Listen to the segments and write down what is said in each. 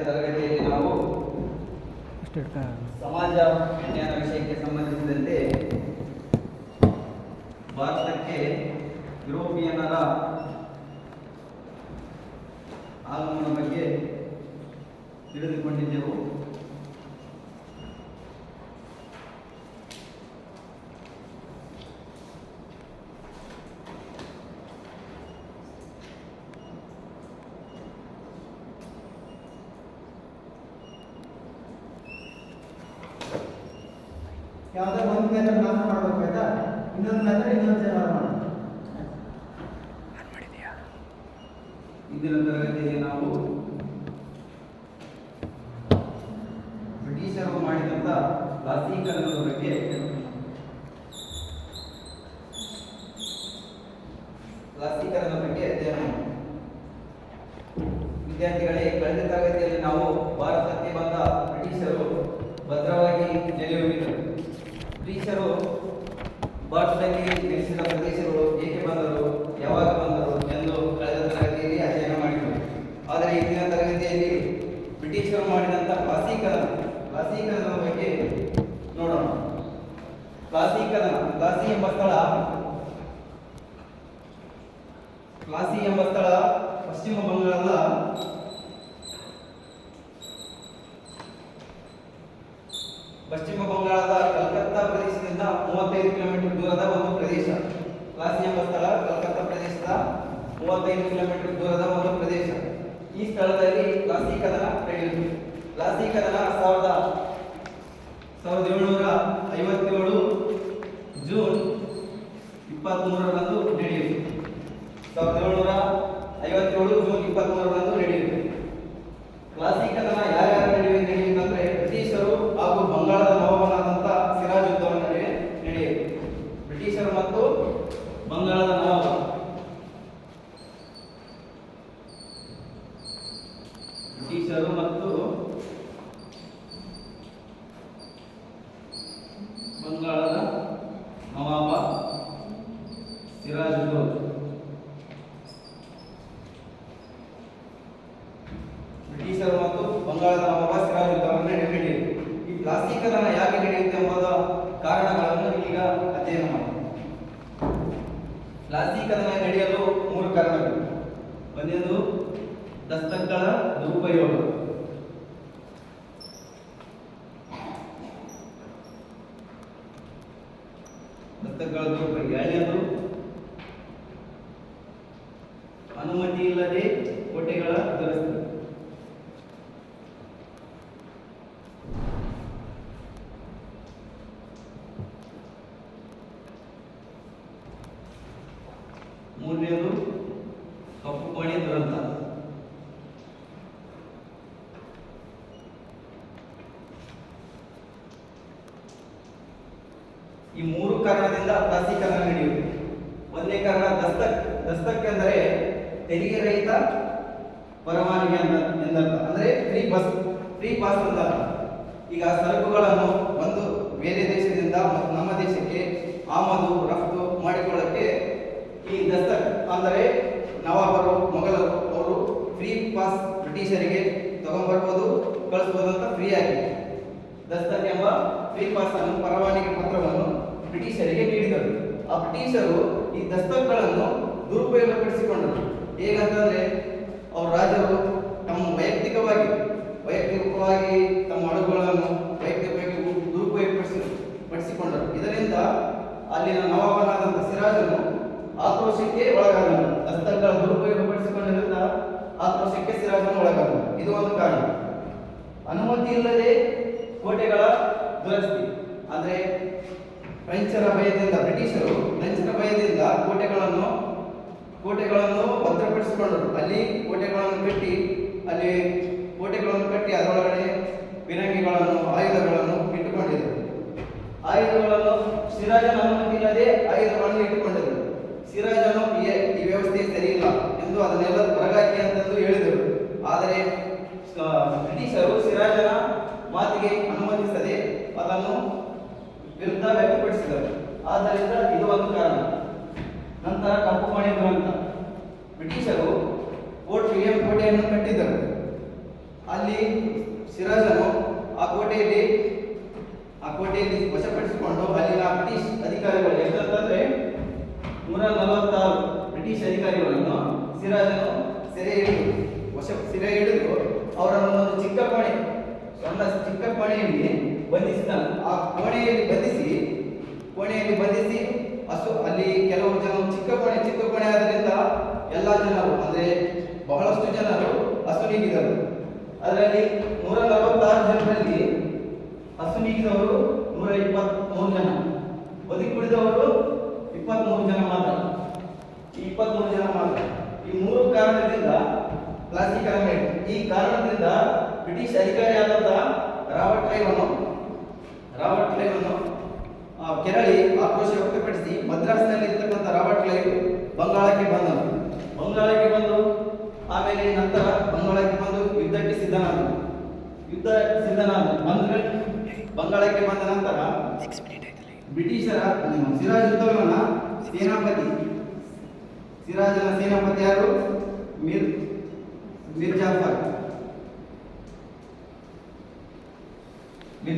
ತರಗತಿಯಲ್ಲಿ ನಾವು ಸಮಾಜ ವಿಜ್ಞಾನ ವಿಷಯಕ್ಕೆ ಸಂಬಂಧಿಸಿದಂತೆ ಭಾರತಕ್ಕೆ ಯುರೋಪಿಯನ್ನರ ಆಗಮನದ ಬಗ್ಗೆ ತಿಳಿದುಕೊಂಡಿದ್ದೆವು. ಯಾವುದೇ ಒಂದು ಮೆಥಡ್ ಮಾತ್ರ ಮಾಡಬೇಕು ಆಯ್ತಾ, ಇನ್ನೊಂದು ಮೆಥಡ್ ಇನ್ನೊಂದು ಸಲ ಮಾಡೋಣ. ಇಂದಿನ ತರಗತಿಯಲ್ಲಿ ನಾವು ಬ್ರಿಟಿಷರು ಮಾಡಿದಂಥ ಕ್ಲಾಸೀಕರಣದ ಬಗ್ಗೆ ಅಧ್ಯಯನ. ವಿದ್ಯಾರ್ಥಿಗಳೇ, ಕಳೆದ ತರಗತಿಯಲ್ಲಿ ನಾವು ಭಾರತಕ್ಕೆ ಬಂದ ಬ್ರಿಟಿಷರು ಭದ್ರವಾಗಿ ನೆಲೆಯೂರಿದರು. ಬ್ರಿಟಿಷರು ಭಾರತದಲ್ಲಿ ನೆಲೆಸಿದ ಪ್ರದೇಶಗಳು ಏಕೆ ಬಂದರು, ಯಾವಾಗ ಬಂದರು ಎಂದು ಕಳೆದ ತರಗತಿಯಲ್ಲಿ ಅಧ್ಯಯನ ಮಾಡಿದರು. ಆದರೆ ಇಂದಿನ ತರಗತಿಯಲ್ಲಿ ಬ್ರಿಟಿಷರು ಮಾಡಿದಂಥ ಕ್ಲಾಸೀಕರಣದ ಬಗ್ಗೆ ನೋಡೋಣ. ಕ್ಲಾಸಿ ಎಂಬ ಸ್ಥಳ ಪಶ್ಚಿಮ ಬಂಗಾಳದ ಕಲ್ಕತ್ತಾ ಪ್ರದೇಶದಿಂದ 35 ಕಿಲೋಮೀಟರ್ ದೂರದ ಒಂದು ಪ್ರದೇಶ. ಕ್ಲಾಸಿ ಎಂಬ ಸ್ಥಳ ಕಲ್ಕತ್ತಾ ಪ್ರದೇಶದ 35 ಕಿಲೋಮೀಟರ್ ದೂರದ ಒಂದು ಪ್ರದೇಶ. ಈ ಸ್ಥಳದಲ್ಲಿ ಕ್ಲಾಸೀಕರಣ ನಡೆಯಿತು. ಕ್ಲಾಸೀಕರಣ 1757 ಜೂನ್ 23ರಂದು ನಡೆಯಿತು. 1757 ಜೂನ್ 23ರಂದು ನಡೆಯಿತು. ಕ್ಲಾಸೀಕರಣ ಯಾರ್ಯಾರು ನಡೆಯುತ್ತಂದ್ರೆ ಬ್ರಿಟಿಷರು ಹಾಗೂ ಬಂಗಾಳದ ನವಾಬನಾದಂಥ ಸಿರಾಜುದ್ದೌಲಾ ನಡುವೆ ನಡೆಯಿತು. ಬ್ರಿಟಿಷರು ಮತ್ತು ಬಂಗಾಳದ ನವಾಬ. ಬ್ರಿಟಿಷರು ಮತ್ತು ಬಂಗಾಳದ ನವಾಬ ಸಿರಾಜುದ್ದೌಲಾ. ಬ್ರಿಟಿಷರು ಮತ್ತು ಬಂಗಾಳದ ನವಾಬ ಸಿರಾಜುದ್ದೌಲಾ ನಡೆಯಿತು. ಈ ಕ್ಲಾಸೀಕರಣ ಯಾಕೆ ನಡೆಯುತ್ತೆ ಎಂಬುದ ಕಾರಣಗಳನ್ನು ಈಗ ಅಧ್ಯಯನ ಮಾಡಿ. ಕ್ಲಾಸೀಕರಣ ನಡೆಯಲು 3 ಕಾರಣಗಳು. ಒಂದನೇದು ದಸ್ತಕಗಳ ದುರುಪಯೋಗ. ಎರಡನೇದು ಅನುಮತಿ ಇಲ್ಲದೆ ಕೋಟೆಗಳ ದುರಸ್ತಿ. ಮೂರನೇದು ಕಪ್ಪು ಕೋಣೆ ದುರಂತ. ಈ 3 ಕಾರಣದಿಂದ ಕ್ಲಾಸೀಕರಣ ನಡೆಯುತ್ತೆ. ಒಂದನೇ ಕಾರಣ ದಸ್ತಕ್ ಎಂದರೆ ತೆರಿಗೆ ರಹಿತ ಪರವಾನಗಿ ಎಂದರ್ಥ, ಅಂದರೆ ಫ್ರೀ ಪಾಸ್ ಎಂದರ್ಥ. ಈಗ ಸರಕುಗಳನ್ನು ಒಂದು ಬೇರೆ ದೇಶದಿಂದ ನಮ್ಮ ದೇಶಕ್ಕೆ ಆಮದು ರಫ್ತು ಮಾಡಿಕೊಳ್ಳಕ್ಕೆ ಈ ದಸ್ತಕ್ ಅಂದರೆ ನವಾಬರು ಮೊಘಲರು ಅವರು ಫ್ರೀ ಪಾಸ್ ಬ್ರಿಟಿಷರಿಗೆ ತಗೊಂಡ್ಬರ್ಬೋದು, ಕಳಿಸ್ಬೋದು ಅಂತ ಫ್ರೀ ಆಗಿ ದಸ್ತಕ್ ಎಂಬ ಫ್ರೀ ಪಾಸ್ ಅನ್ನು ಪರವಾನಗಿ ಪತ್ರವನ್ನು ಬ್ರಿಟಿಷರಿಗೆ ನೀಡಿದರು. ಆ ಬ್ರಿಟಿಷರು ಈ ದಸ್ತಕ್ಗಳನ್ನು ದುರುಪಯೋಗಪಡಿಸಿಕೊಂಡರು. ಹೇಗಂತಂದ್ರೆ ಅವ್ರ ರಾಜರು ತಮ್ಮ ವೈಯಕ್ತಿಕವಾಗಿ ತಮ್ಮ ಹಡಗುಗಳನ್ನು ವೈಯಕ್ತಿಕವಾಗಿ ದುರುಪಯೋಗಪಡಿಸಿಕೊಂಡರು. ಇದರಿಂದ ಅಲ್ಲಿನ ನವಾಬನಾದಂಥ ಸಿರಾಜನು ಆಕ್ರೋಶಕ್ಕೆ ಒಳಗಾದನು. ದಸ್ತಕ್ಗಳ ದುರುಪಯೋಗಪಡಿಸಿಕೊಂಡಿದ್ದರಿಂದ ಆಕ್ರೋಶಕ್ಕೆ ಸಿರಾಜನು ಒಳಗಾದನು. ಇದು ಒಂದು ಕಾರಣ. ಅನುಮತಿ ಇಲ್ಲದೆ ಕೋಟೆಗಳ ದುರಸ್ತಿ ಅಂದರೆ ಬ್ರಿಟಿಷರು ಫ್ರೆಂಚರ ಭಯದಿಂದ ಕೋಟೆಗಳನ್ನು ಭದ್ರಪಡಿಸಿಕೊಂಡರು. ಅಲ್ಲಿ ಕೋಟೆಗಳನ್ನು ಕಟ್ಟಿ ಅದರೊಳಗಡೆ ಫಿರಂಗಿಗಳನ್ನು ಆಯುಧಗಳನ್ನು ಇಟ್ಟುಕೊಂಡಿದ್ದರು. ಸಿರಾಜನ ಅನುಮತಿ ಇಲ್ಲದೆ ಆಯುಧಗಳನ್ನು ಇಟ್ಟುಕೊಂಡಿದ್ದರು. ಸಿರಾಜನು ಈ ವ್ಯವಸ್ಥೆ ಸರಿಯಿಲ್ಲ ಎಂದು ಅದನ್ನೆಲ್ಲ ಹೊರಗಾಕಿ ಅಂತಂದು ಹೇಳಿದರು. ಆದರೆ ಬ್ರಿಟಿಷರು ಸಿರಾಜನ ಮಾತಿಗೆ ಅನುಮತಿಸದೆ ಅದನ್ನು ವಿರುದ್ಧ ವ್ಯಕ್ತಪಡಿಸಿದರು. ಆದ್ದರಿಂದ ಇದು ಒಂದು ಕಾರಣ. ನಂತರ ಕಪ್ಪು ಕೋಣೆ ದುರಂತ. ಬ್ರಿಟಿಷರು ಫೋರ್ಟ್ ವಿಲಿಯಂ ಕೋಟೆಯನ್ನು ಕಟ್ಟಿದ್ದರು. ಅಲ್ಲಿ ಅಲ್ಲಿ ಸಿರಾಜನು ಆ ಕೋಟೆಯಲ್ಲಿ ವಶಪಡಿಸಿಕೊಂಡು ಅಲ್ಲಿನ ಬ್ರಿಟಿಷ್ ಅಧಿಕಾರಿಗಳು ಎಷ್ಟಂತಂದ್ರೆ 146 ಬ್ರಿಟಿಷ್ ಅಧಿಕಾರಿಗಳನ್ನು ಸಿರಾಜನು ಸೆರೆ ಹಿಡಿದು ಅವರನ್ನು ಒಂದು ಚಿಕ್ಕ ಕೋಣೆಯಲ್ಲಿ ಬಂಧಿಸಿದನು. ಆ ಕೋಣೆಯಲ್ಲಿ ಬಂಧಿಸಿ ಅಲ್ಲಿ ಕೆಲವು ಜನ ಚಿಕ್ಕ ಕೋಣೆ ಆದ್ರಿಂದ ಎಲ್ಲ ಜನರು ಅಂದ್ರೆ ಬಹಳಷ್ಟು ಜನರು ಅಸುನೀಗಿದರು. ಅದರಲ್ಲಿ 146 ಜನರಲ್ಲಿ ಅಸುನೀಗಿದವರು 123 ಜನ, ಬದುಕುಳಿದವರು 23 ಜನ ಮಾತ್ರ. ಈ 23 ಜನ ಮಾತ್ರ ಈ ಮೂರು ಕಾರಣದಿಂದ ಈ ಕಾರಣದಿಂದ ಬ್ರಿಟಿಷ್ ಅಧಿಕಾರಿಯಾದಂತಹ ರಾಬರ್ಟ್ ಕ್ಲೈವ್ ಕೆರಳಿ ಆಕ್ರೋಶ ವ್ಯಕ್ತಪಡಿಸಿ ಮದ್ರಾಸ್ನಲ್ಲಿ ಇರ್ತಕ್ಕಂಥ ರಾಬರ್ಟ್ ಕ್ಲೈವ್ ಬಂಗಾಳಕ್ಕೆ ಬಂದು ಆಮೇಲೆ ನಂತರ ಬಂಗಾಳಕ್ಕೆ ಬಂದು ಯುದ್ಧಕ್ಕೆ ಸಿದ್ಧನಾದ ಬಂಗಾಳಕ್ಕೆ ಬಂದ ನಂತರ ಬ್ರಿಟಿಷರ ಸಿರಾಜನ ಸೇನಾಪತಿ ಯಾರು? ಮಿರ್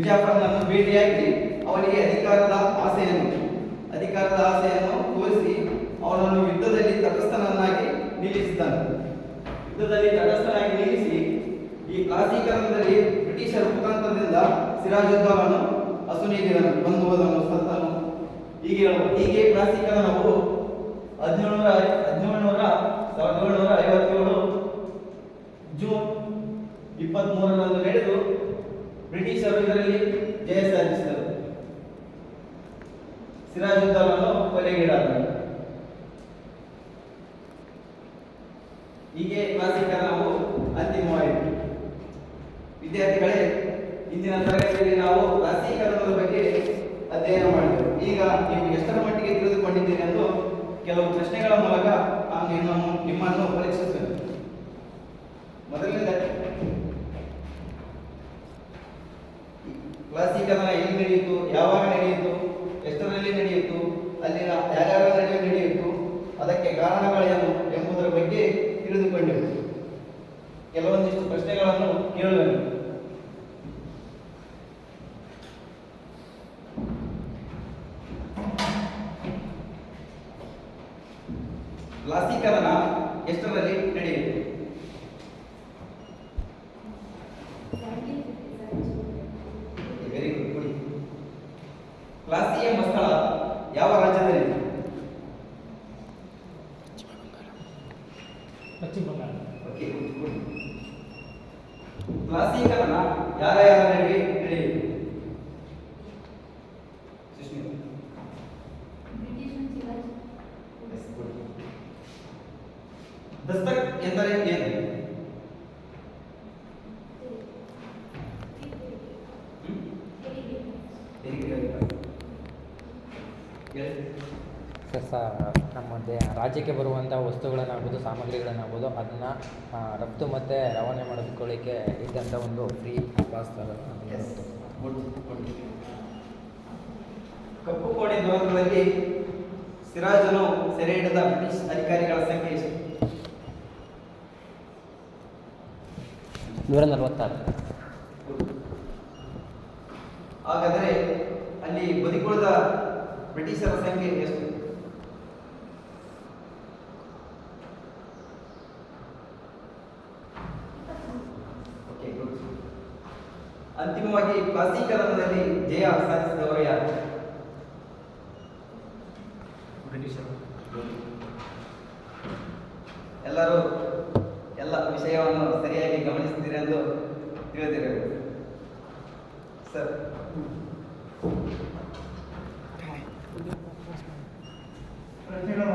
ಜಾಫರ್ನನ್ನು ಭೇಟಿಯಾಗಿ ಅವನಿಗೆ ಅಧಿಕಾರದ ಆಸೆಯನ್ನು ತೋರಿಸಿ ಅವನನ್ನು ಯುದ್ಧದಲ್ಲಿ ತಟಸ್ಥನಾಗಿ ನಿಲ್ಲಿಸಿ ಈ ಕ್ಲಾಸೀಕರಣದಲ್ಲಿ ಬ್ರಿಟಿಷರ ಕುತಂತ್ರದಿಂದ ಸಿರಾಜುದ್ದೌಲನು ಅಸುನೀಗಿದನು, ಬಂಧುವುದನ್ನು ಸತ್ತನು. ಹೀಗೆ ಕ್ಲಾಸೀಕರಣವು 1757 ಜೂನ್ 23ರಂದು ನಡೆದು ಬ್ರಿಟಿಷರು ಇದರಲ್ಲಿ ಜಯ ಸಾಧಿಸಿದರು. ಸಿರಾಜುದ್ದೌಲನು ಕೊಲೆಗೀಡಾದನು. ಹೀಗೆ ಕ್ಲಾಸೀಕರಣವು ಅಂತಿಮವಾಯಿತು. ವಿದ್ಯಾರ್ಥಿಗಳೇ, ಇಂದಿನ ತರಗತಿಯಲ್ಲಿ ನಾವು ಕ್ಲಾಸೀಕರಣದ ಬಗ್ಗೆ ಅಧ್ಯಯನ ಮಾಡಿದೆವು. ಈಗ ನೀವು ಎಷ್ಟರ ಮಟ್ಟಿಗೆ ತಿಳಿದುಕೊಂಡಿದ್ದೀರಿ ಎಂದು ಕೆಲವು ಪ್ರಶ್ನೆಗಳ ಮೂಲಕ ನಾನು ನಿಮ್ಮನ್ನು ಪರೀಕ್ಷಿಸುತ್ತೇನೆ. ಮೊದಲನೇದಾಗಿ, ಕ್ಲಾಸೀಕರಣ ಎಲ್ಲಿ ನಡೆಯಿತು, ಯಾವಾಗ ನಡೆಯಿತು, ಎಷ್ಟರಲ್ಲಿ ನಡೆಯಿತು, ಅಲ್ಲಿನ ಯಾರ್ಯಾರ ನಡುವೆ ನಡೆಯಿತು, ಅದಕ್ಕೆ ಕಾರಣಗಳೇನು ಎಂಬುದರ ಬಗ್ಗೆ ತಿಳಿದುಕೊಂಡೆವು. ಕೆಲವೊಂದಿಷ್ಟು ಪ್ರಶ್ನೆಗಳನ್ನು ಕೇಳುವೆನು. ಕ್ಲಾಸೀಕರಣ ಎಷ್ಟರಲ್ಲಿ ನಡೆಯಿತು? Very good. ಕ್ಲಾಸಿ ಎಂಬ ಸ್ಥಳ ಯಾವ ರಾಜ್ಯದಲ್ಲಿ? ಪಶ್ಚಿಮ ಬಂಗಾಳ. Okay, good. ಕ್ಲಾಸೀಕರಣ ಯಾರ ನಡುವೆ ನಡೆಯಿತು? ಸುಷ್ಮಿತಾ. ದಸ್ತಕ್ ಎಂದರೆ ಏನು? ನಮ್ಮ ರಾಜ್ಯಕ್ಕೆ ಬರುವಂಥ ವಸ್ತುಗಳನ್ನಾಗ್ಬೋದು, ಸಾಮಗ್ರಿಗಳನ್ನಾಗ್ಬೋದು, ಅದನ್ನು ರಫ್ತು ಮತ್ತು ರವಾನೆ ಮಾಡಿಕೊಳ್ಳಿಕ್ಕೆ ಇದ್ದಂಥ ಒಂದು ಫ್ರೀ ಪಾಸ್. ಕಪ್ಪು ಕೋಣೆ ದುರಂತದಲ್ಲಿ ಸಿರಾಜನು ಸೆರೆ ಹಿಡಿದ ಬ್ರಿಟಿಷ್ ಅಧಿಕಾರಿಗಳ ಸಂಖ್ಯೆ ಎಷ್ಟು? 146. ಹಾಗಾದರೆ ಅಲ್ಲಿ ಬದುಕುಳಿದ ಬ್ರಿಟಿಷರ ಸಂಖ್ಯೆ ಎಷ್ಟು? Okay, good. ಅಂತಿಮವಾಗಿ ಕ್ಲಾಸೀಕರಣದಲ್ಲಿ ಜಯ ಸಾಧಿಸಿದವರು ಯಾರು? ಬ್ರಿಟಿಷರು. ಎಲ್ಲರೂ ಎಲ್ಲ ವಿಷಯವನ್ನು ಸರಿಯಾಗಿ ಗಮನಿಸುತ್ತೀರಿ ಎಂದು ತಿಳಿದಿರಬೇಕು. ಸರ್, ಪ್ರಶ್ನೆಗಳು